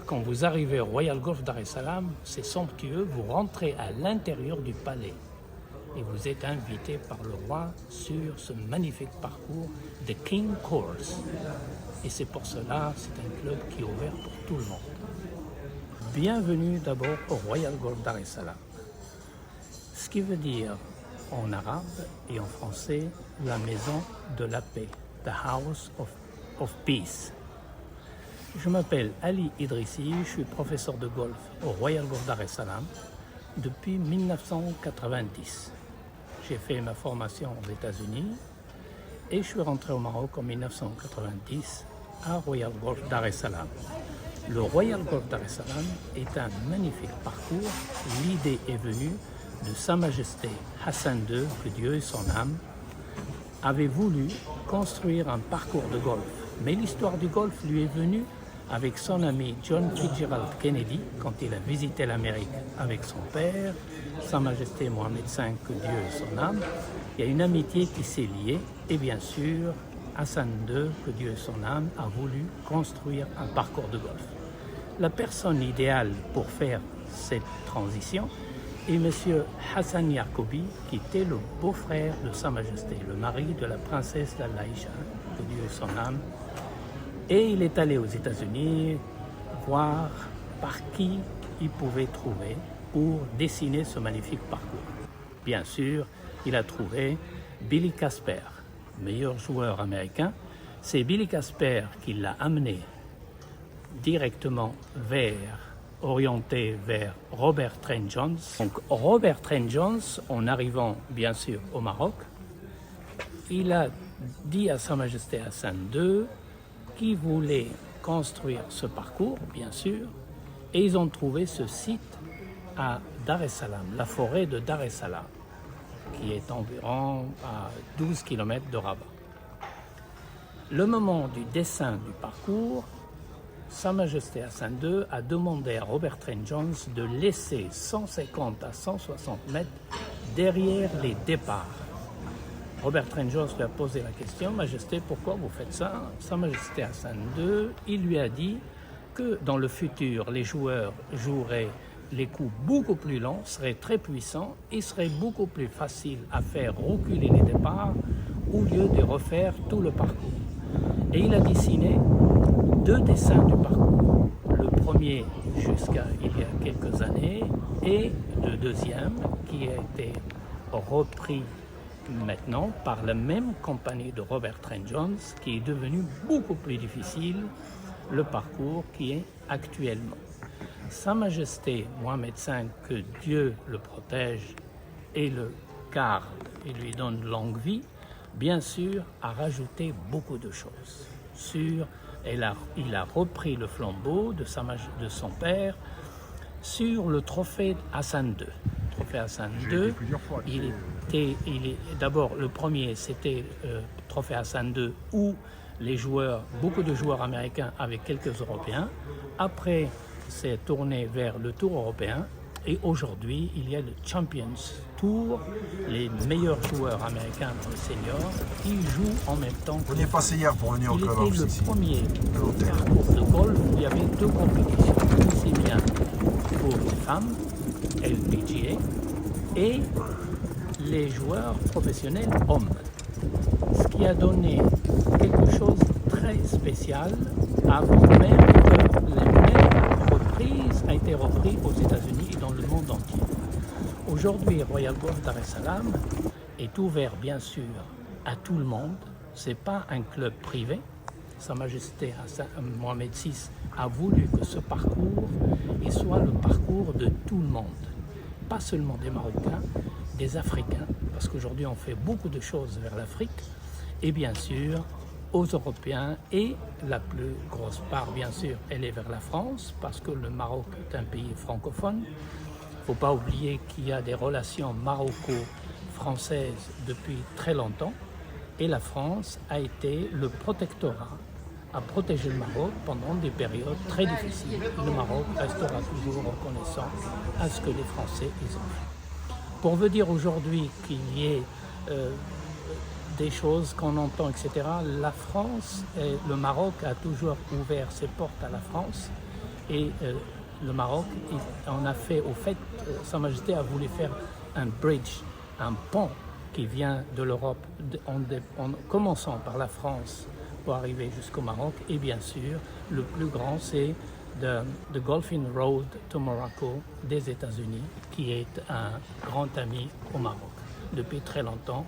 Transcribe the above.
quand vous arrivez au Royal Golf Dar es Salaam, c'est somptueux, vous rentrez à l'intérieur du palais et vous êtes invité par le roi sur ce magnifique parcours de King Course. Et c'est pour cela, c'est un club qui est ouvert pour tout le monde. Bienvenue d'abord au Royal Golf Dar es Salaam. Ce qui veut dire en arabe et en français la maison de la paix, the house of peace. Je m'appelle Ali Idrissi, je suis professeur de golf au Royal Golf Dar es Salaam depuis 1990. J'ai fait ma formation aux États-Unis et je suis rentré au Maroc en 1990 à Royal Golf Dar es Salaam. Le Royal Golf Dar es Salaam est un magnifique parcours. L'idée est venue de Sa Majesté Hassan II, que Dieu ait son âme, avait voulu construire un parcours de golf. Mais l'histoire du golf lui est venue avec son ami John Fitzgerald Kennedy, quand il a visité l'Amérique avec son père, Sa Majesté Mohammed V, que Dieu ait son âme. Il y a une amitié qui s'est liée, et bien sûr, Hassan II, que Dieu ait son âme, a voulu construire un parcours de golf. La personne idéale pour faire cette transition est M. Hassan Yacoubi, qui était le beau-frère de Sa Majesté, le mari de la princesse Laïcha, que Dieu ait son âme. Et il est allé aux États-Unis voir par qui il pouvait trouver pour dessiner ce magnifique parcours. Bien sûr, il a trouvé Billy Casper, meilleur joueur américain. C'est Billy Casper qui l'a amené directement orienté vers Robert Trent Jones. Donc Robert Trent Jones, en arrivant bien sûr au Maroc, il a dit à Sa Majesté Hassan II qui voulait construire ce parcours, bien sûr, et ils ont trouvé ce site à Dar es Salaam, la forêt de Dar es Salaam, qui est environ à 12 km de Rabat. Le moment du dessin du parcours, Sa Majesté Hassan II a demandé à Robert Trent Jones de laisser 150 à 160 mètres derrière les départs. Robert Trent Jones lui a posé la question, Majesté, pourquoi vous faites ça? Sa Majesté Hassan II, il lui a dit que dans le futur, les joueurs joueraient les coups beaucoup plus longs, seraient très puissants et seraient beaucoup plus faciles à faire reculer les départs au lieu de refaire tout le parcours. Et il a dessiné 2 dessins du parcours. Le premier jusqu'à il y a quelques années et le deuxième qui a été repris maintenant par la même compagnie de Robert Trent Jones, qui est devenu beaucoup plus difficile, le parcours qui est actuellement. Sa Majesté Mohammed V, que Dieu le protège et le garde et lui donne longue vie, bien sûr, a rajouté beaucoup de choses. Il a repris le flambeau de son père sur le trophée Hassan II. Le trophée Hassan II, d'abord le premier, c'était trophée Hassan II où beaucoup de joueurs américains avec quelques Européens. Après, c'est tourné vers le Tour européen. Et aujourd'hui, il y a le Champions Tour, les meilleurs joueurs américains dans le senior, qui jouent en même temps. On y est passé hier pour venir au club. Il était le premier parcours de golf où il y avait 2 compétitions, aussi bien pour les femmes, LPGA, et les joueurs professionnels hommes. Ce qui a donné quelque chose de très spécial avant même que les mêmes reprises a été repris aux États-Unis et dans le monde entier. Aujourd'hui, Royal Golf Dar es Salaam est ouvert bien sûr à tout le monde. Ce n'est pas un club privé. Sa Majesté Mohammed VI a voulu que ce parcours soit le parcours de tout le monde. Pas seulement des Marocains, des Africains, parce qu'aujourd'hui on fait beaucoup de choses vers l'Afrique, et bien sûr aux Européens, et la plus grosse part bien sûr elle est vers la France, parce que le Maroc est un pays francophone. Il ne faut pas oublier qu'il y a des relations maroco-françaises depuis très longtemps, et la France a été le protectorat à protéger le Maroc pendant des périodes très difficiles. Le Maroc restera toujours reconnaissant à ce que les Français ils ont fait. Pour vous dire aujourd'hui qu'il y ait des choses qu'on entend, etc., la France et le Maroc a toujours ouvert ses portes à la France Et le Maroc, on a fait, au fait, Sa Majesté a voulu faire un bridge, un pont qui vient de l'Europe, en commençant par la France pour arriver jusqu'au Maroc. Et bien sûr, le plus grand, c'est the Golfing Road to Morocco des États-Unis, qui est un grand ami au Maroc depuis très longtemps.